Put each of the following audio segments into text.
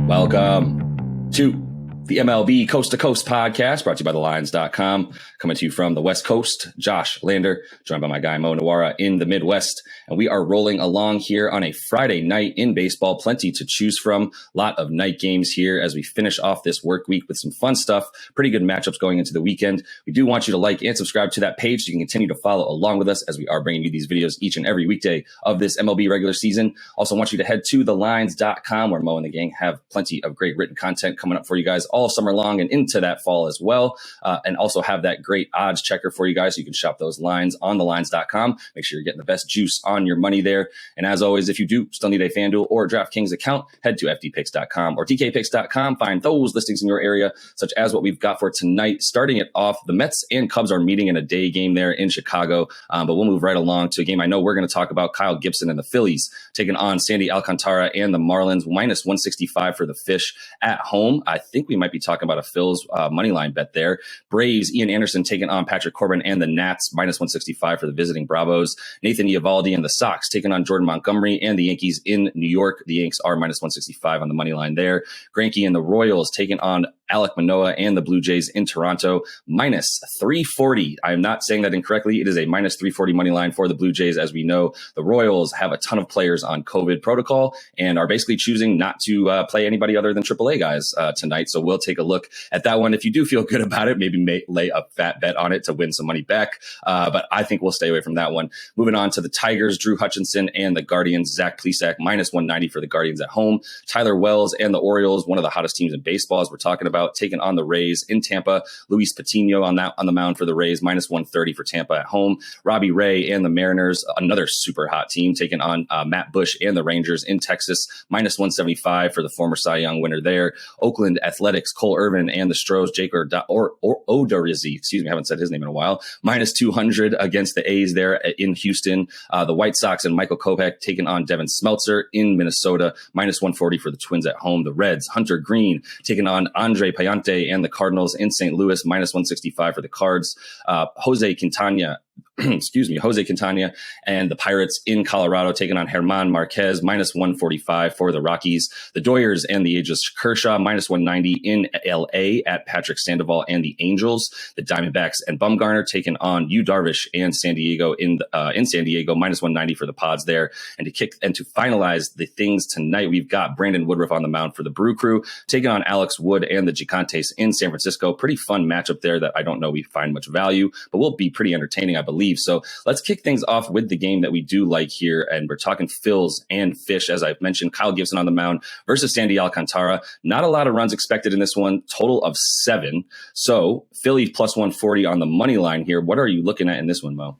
Welcome to the MLB Coast to Coast podcast, brought to you by thelines.com. Coming to you from the West Coast, Josh Lander, joined by my guy Mo Nawara in the Midwest. And we are rolling along here on a Friday night in baseball. Plenty to choose from. A lot of night games here as we finish off this work week with some fun stuff. Pretty good matchups going into the weekend. We do want you to like and subscribe to that page so you can continue to follow along with us as we are bringing you these videos each and every weekday of this MLB regular season. Also want you to head to thelines.com where Mo and the gang have plenty of great written content coming up for you guys all summer long and into that fall as well. And also have that great odds checker for you guys so you can shop those lines on thelines.com. Make sure you're getting the best juice on your money there. And as always, if you do still need a FanDuel or DraftKings account, head to FDPicks.com or TKPicks.com. Find those listings in your area, such as what we've got for tonight. Starting it off, the Mets and Cubs are meeting in a day game there in Chicago. But we'll move right along to a game I know we're going to talk about. Kyle Gibson and the Phillies taking on Sandy Alcantara and the Marlins. Minus 165 for the Fish at home. I think we might be talking about a Phil's money line bet there. Braves, Ian Anderson taking on Patrick Corbin and the Nats. Minus 165 for the visiting Bravos. Nathan Eovaldi and the Sox taking on Jordan Montgomery and the Yankees in New York. The Yanks are minus 165 on the money line there. Greinke and the Royals taking on Alek Manoah and the Blue Jays in Toronto. Minus 340. I am not saying that incorrectly. It is a minus 340 money line for the Blue Jays. As we know, the Royals have a ton of players on COVID protocol and are basically choosing not to play anybody other than AAA guys tonight. So we'll take a look at that one. If you do feel good about it, maybe lay a fat bet on it to win some money back. But I think we'll stay away from that one. Moving on to the Tigers, Drew Hutchinson and the Guardians, Zach Plesac, minus 190 for the Guardians at home. Tyler Wells and the Orioles, one of the hottest teams in baseball, as we're talking about, taking on the Rays in Tampa. Luis Patino on the mound for the Rays, minus 130 for Tampa at home. Robbie Ray and the Mariners, another super hot team, taking on Matt Bush and the Rangers in Texas, minus 175 for the former Cy Young winner there. Oakland Athletics, Cole Irvin and the Stros, Jake Odorizzi, excuse me, I haven't said his name in a while, minus 200 against the A's there in Houston. The White Sox and Michael Kopech taking on Devin Smeltzer in Minnesota, minus 140 for the Twins at home. The Reds, Hunter Green taking on Andre Payante and the Cardinals in St. Louis, minus 165 for the Cards. Jose Quintana and the Pirates in Colorado taking on German Marquez, minus 145 for the Rockies. The Doyers and the Aegis Kershaw, minus 190 in LA at Patrick Sandoval and the Angels. The Diamondbacks and Bumgarner taking on Yu Darvish and San Diego in San Diego, minus 190 for the Pods there. And to finalize the things tonight, we've got Brandon Woodruff on the mound for the Brew Crew, taking on Alex Wood and the Gigantes in San Francisco. Pretty fun matchup there that I don't know we find much value, but will be pretty entertaining, I believe. So let's kick things off with the game that we do like here. And we're talking Phils and Fish. As I've mentioned, Kyle Gibson on the mound versus Sandy Alcantara. Not a lot of runs expected in this one, total of 7. So Philly plus 140 on the money line here. What are you looking at in this one, Mo?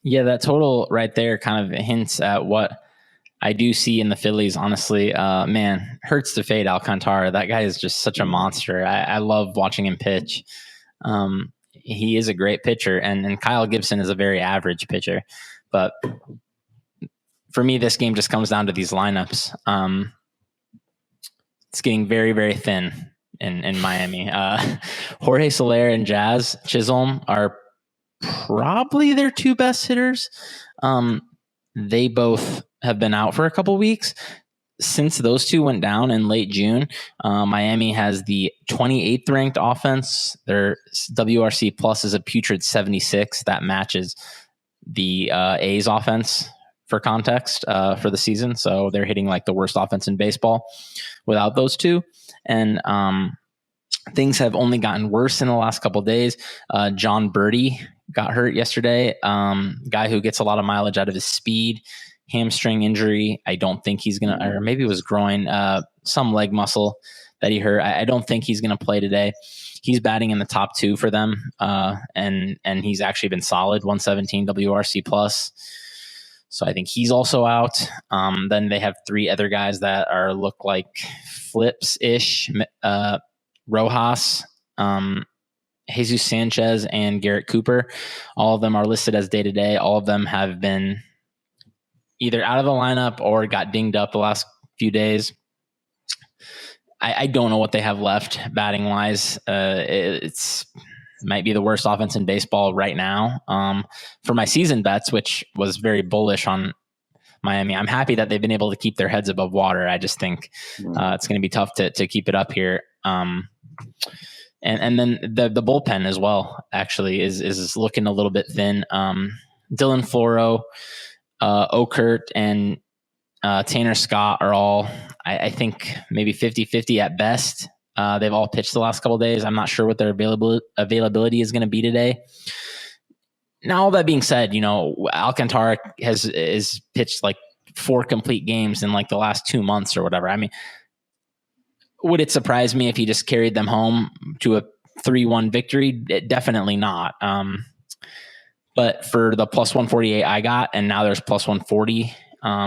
Yeah, that total right there kind of hints at what I do see in the Phillies. Honestly, man, hurts to fade Alcantara. That guy is just such a monster. I love watching him pitch. He is a great pitcher, and Kyle Gibson is a very average pitcher. But for me, this game just comes down to these lineups. It's getting very, very thin in Miami. Jorge Soler and Jazz Chisholm are probably their 2 best hitters. They both have been out for a couple weeks. Since those 2 went down in late June, Miami has the 28th ranked offense. Their WRC plus is a putrid 76. That matches the A's offense for context for the season. So they're hitting like the worst offense in baseball without those 2. And things have only gotten worse in the last couple of days. John Birdie got hurt yesterday. Guy who gets a lot of mileage out of his speed. Hamstring injury. I don't think he's going to, or maybe it was groin, some leg muscle that he hurt. I don't think he's going to play today. He's batting in the top 2 for them. And he's actually been solid, 117 WRC plus. So I think he's also out. Then they have 3 other guys that look like flips-ish. Rojas, Jesus Sanchez, and Garrett Cooper. All of them are listed as day-to-day. All of them have been either out of the lineup or got dinged up the last few days. I don't know what they have left batting wise. It's might be the worst offense in baseball right now. For my season bets, which was very bullish on Miami. I'm happy that they've been able to keep their heads above water. I just think it's going to be tough to keep it up here. And then the bullpen as well actually is looking a little bit thin. Dylan Floro, Okert, and Tanner Scott are all, I think, maybe 50-50 at best. They've all pitched the last couple of days. I'm not sure what their availability is going to be today. Now, all that being said, Alcantara has pitched like 4 complete games in like the last 2 months or whatever. I mean, would it surprise me if he just carried them home to a 3-1 victory? Definitely not. But for the plus 148 I got, and now there's plus 140.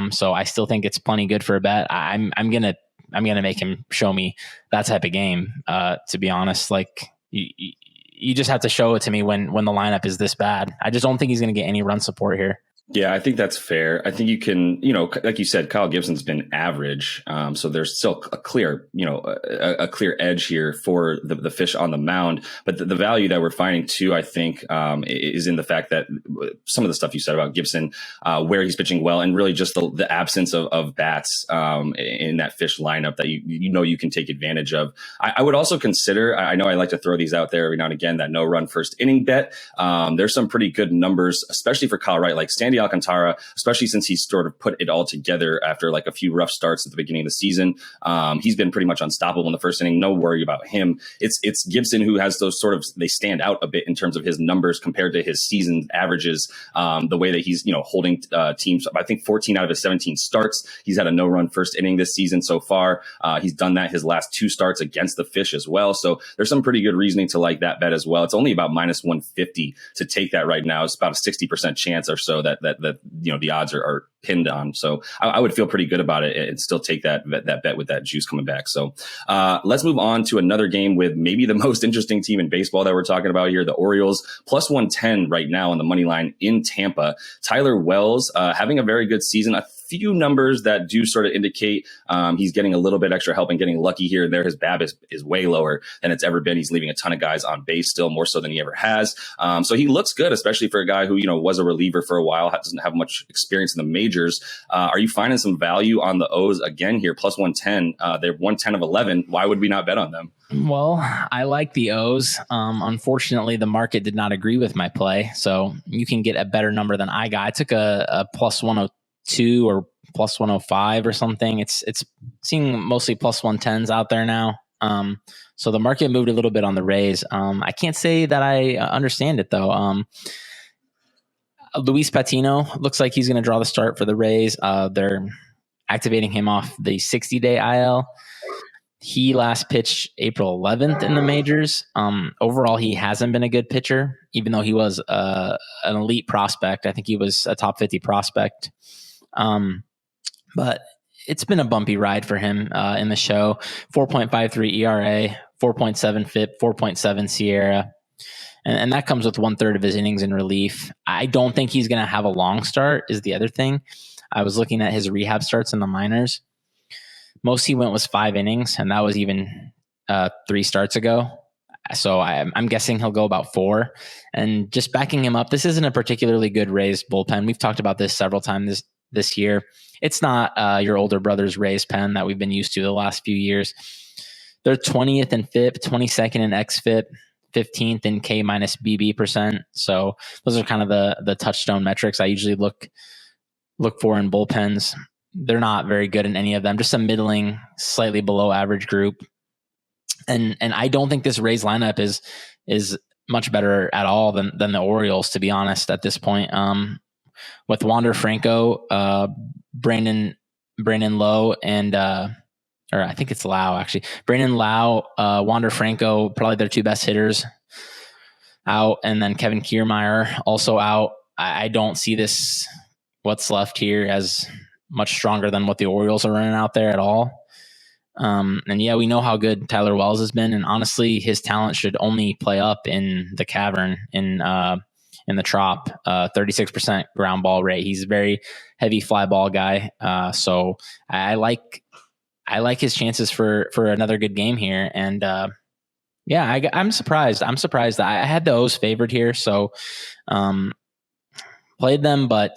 So I still think it's plenty good for a bet. I'm gonna make him show me that type of game. To be honest, like you just have to show it to me when the lineup is this bad. I just don't think he's gonna get any run support here. Yeah, I think that's fair. I think you can, like you said, Kyle Gibson's been average. So there's still a clear, a clear edge here for the fish on the mound. But the value that we're finding too, I think, is in the fact that some of the stuff you said about Gibson, where he's pitching well, and really just the absence of bats in that fish lineup that you can take advantage of. I would also consider, I know I like to throw these out there every now and again, that no run first inning bet. There's some pretty good numbers, especially for Kyle Wright, like Sandy Alcantara, especially since he's sort of put it all together after like a few rough starts at the beginning of the season. He's been pretty much unstoppable in the first inning. No worry about him. It's Gibson who has those sort of, they stand out a bit in terms of his numbers compared to his season averages. The way that he's, holding teams, I think 14 out of his 17 starts, he's had a no-run first inning this season so far. He's done that his last 2 starts against the Fish as well. So there's some pretty good reasoning to like that bet as well. It's only about minus 150 to take that right now. It's about a 60% chance or so that the odds are pinned on. So I would feel pretty good about it and still take that bet with that juice coming back. So let's move on to another game with maybe the most interesting team in baseball that we're talking about here, the Orioles, plus 110 right now on the money line in Tampa. Tyler Wells having a very good season. A few numbers that do sort of indicate he's getting a little bit extra help and getting lucky here and there. His BAB is way lower than it's ever been. He's leaving a ton of guys on base still, more so than he ever has. So he looks good, especially for a guy who, was a reliever for a while, doesn't have much experience in the majors. Are you finding some value on the O's again here, plus 110? They're 110 of 11. Why would we not bet on them? Well, I like the O's. Unfortunately, the market did not agree with my play. So you can get a better number than I got. I took a plus 102 or plus 105 or something. It's seeing mostly plus 110s out there now. So the market moved a little bit on the Rays. I can't say that I understand it though. Luis Patino looks like he's going to draw the start for the Rays. They're activating him off the 60-day IL. He last pitched April 11th in the majors. Overall, he hasn't been a good pitcher, even though he was an elite prospect. I think he was a top 50 prospect. But it's been a bumpy ride for him in the show. 4.53 ERA, 4.7 FIP, 4.7 Sierra. And that comes with 1/3 of his innings in relief. I don't think he's going to have a long start is the other thing. I was looking at his rehab starts in the minors. Most he went was 5 innings, and that was even 3 starts ago. So I'm guessing he'll go about 4. And just backing him up, this isn't a particularly good Rays bullpen. We've talked about this several times this year. It's not your older brother's Rays pen that we've been used to the last few years. They're 20th in FIP, 22nd in XFIP, 15th in K minus BB %. So those are kind of the touchstone metrics I usually look for in bullpens. They're not very good in any of them, just a middling, slightly below average group. And I don't think this Rays lineup is much better at all than the Orioles, to be honest, at this point. With Wander Franco, Brandon Lowe, and or I think it's Lau actually. Brandon Lau, Wander Franco, probably their 2 best hitters out, and then Kevin Kiermaier also out. I don't see this what's left here as much stronger than what the Orioles are running out there at all. And yeah, we know how good Tyler Wells has been, and honestly, his talent should only play up in the cavern in the Trop. 36% ground ball rate. He's a very heavy fly ball guy. So I like his chances for another good game here. And I'm surprised. I'm surprised that I had the O's favored here, so played them, but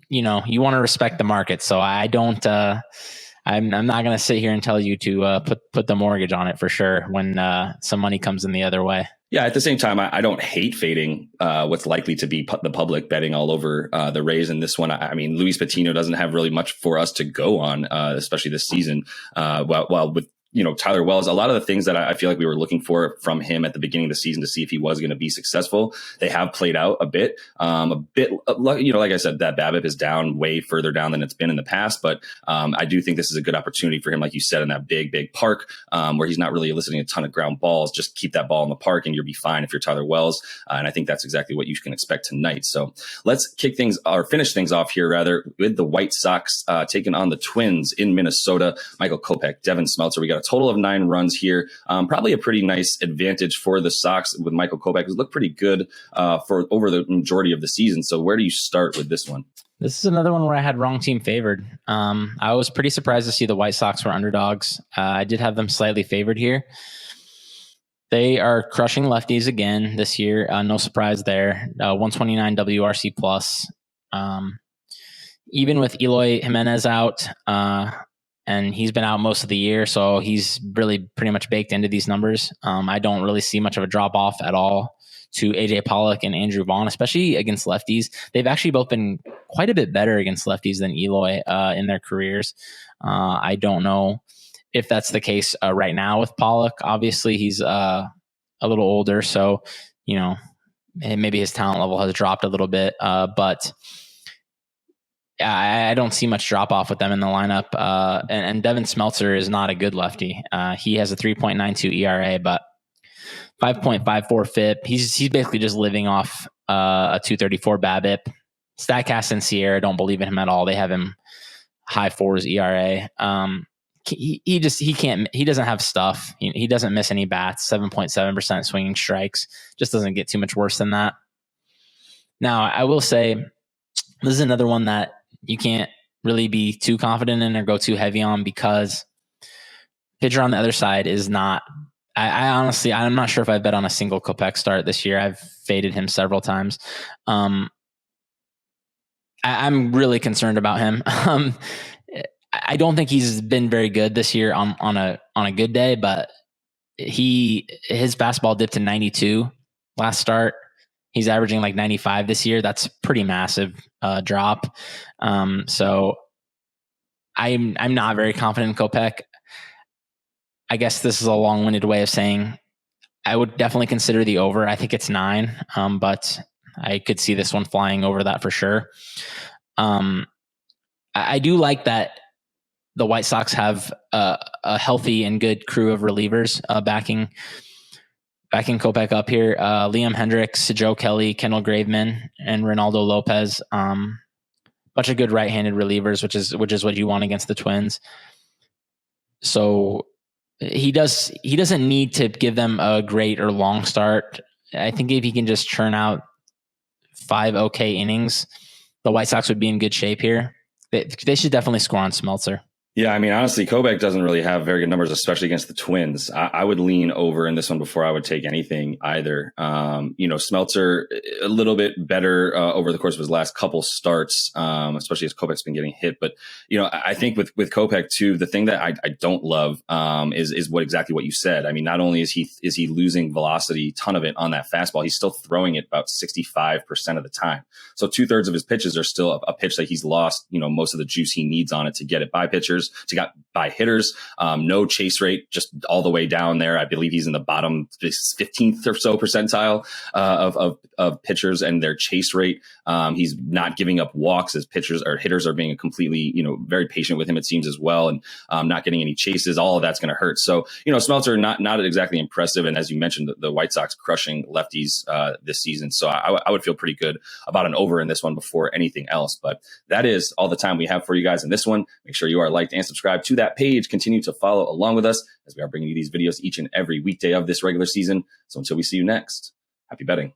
you want to respect the market. So I don't, I'm not going to sit here and tell you to put the mortgage on it for sure when some money comes in the other way. Yeah, at the same time, I don't hate fading what's likely to be the public betting all over the Rays in this one. I mean, Luis Patino doesn't have really much for us to go on, especially this season. While with Tyler Wells, a lot of the things that I feel like we were looking for from him at the beginning of the season to see if he was going to be successful, they have played out a bit. Like I said, that BABIP is down way further down than it's been in the past. But I do think this is a good opportunity for him, like you said, in that big park where he's not really eliciting a ton of ground balls. Just keep that ball in the park and you'll be fine if you're Tyler Wells. And I think that's exactly what you can expect tonight. So let's finish things off here rather with the White Sox taking on the Twins in Minnesota. Michael Kopech, Devin Smeltzer. We got a total of 9 runs here. Probably a pretty nice advantage for the Sox with Michael Kopech, who's looked pretty good for over the majority of the season. So where do you start with this one? This is another one where I had wrong team favored. I was pretty surprised to see the White Sox were underdogs. I did have them slightly favored here. They are crushing lefties again this year. No surprise there. 129 WRC plus. Even with Eloy Jimenez out, and he's been out most of the year, so he's really pretty much baked into these numbers. I don't really see much of a drop off at all to AJ Pollock and Andrew Vaughn, especially against lefties. They've actually both been quite a bit better against lefties than Eloy in their careers. I don't know if that's the case right now with Pollock. Obviously, he's a little older, so maybe his talent level has dropped a little bit, but I don't see much drop off with them in the lineup. And Devin Smeltzer is not a good lefty. He has a 3.92 ERA, but 5.54 FIP. He's basically just living off a 234 BABIP. Statcast and Sierra don't believe in him at all. They have him high 4s ERA. He doesn't have stuff. He doesn't miss any bats. 7.7% swinging strikes. Just doesn't get too much worse than that. Now, I will say this is another one that you can't really be too confident in or go too heavy on because pitcher on the other side is not. I honestly, I'm not sure if I've bet on a single Kopech start this year. I've faded him several times. I'm really concerned about him. I don't think he's been very good this year on a good day, but his fastball dipped to 92 last start. He's averaging like 95 this year. That's pretty massive drop. So I'm not very confident in Kopech. I guess this is a long-winded way of saying I would definitely consider the over. I think it's 9, but I could see this one flying over that for sure. I do like that the White Sox have a healthy and good crew of relievers backing Kopech up here. Liam Hendricks, Joe Kelly, Kendall Graveman, and Ronaldo Lopez. Bunch of good right-handed relievers, which is what you want against the Twins. So he doesn't need to give them a great or long start. I think if he can just churn out 5 okay innings, the White Sox would be in good shape here. They should definitely score on Smeltzer. Yeah, I mean, honestly, Kopech doesn't really have very good numbers, especially against the Twins. I would lean over in this one before I would take anything either. Smeltzer a little bit better over the course of his last couple starts, especially as Kopech's been getting hit. But I think with Kopech too, the thing that I don't love is exactly what you said. I mean, not only is he losing velocity, ton of it on that fastball, he's still throwing it about 65% of the time. So 2/3 of his pitches are still a pitch that he's lost, most of the juice he needs on it to get it by pitchers. To get by hitters, no chase rate, just all the way down there. I believe he's in the bottom 15th or so percentile of pitchers and their chase rate. He's not giving up walks as pitchers or hitters are being completely, very patient with him, it seems as well, and not getting any chases. All of that's going to hurt. So, Smeltzer not exactly impressive, and as you mentioned, the White Sox crushing lefties this season. So I would feel pretty good about an over in this one before anything else. But that is all the time we have for you guys in this one. Make sure you are liked and subscribe to that page. Continue to follow along with us as we are bringing you these videos each and every weekday of this regular season. So until we see you next, happy betting.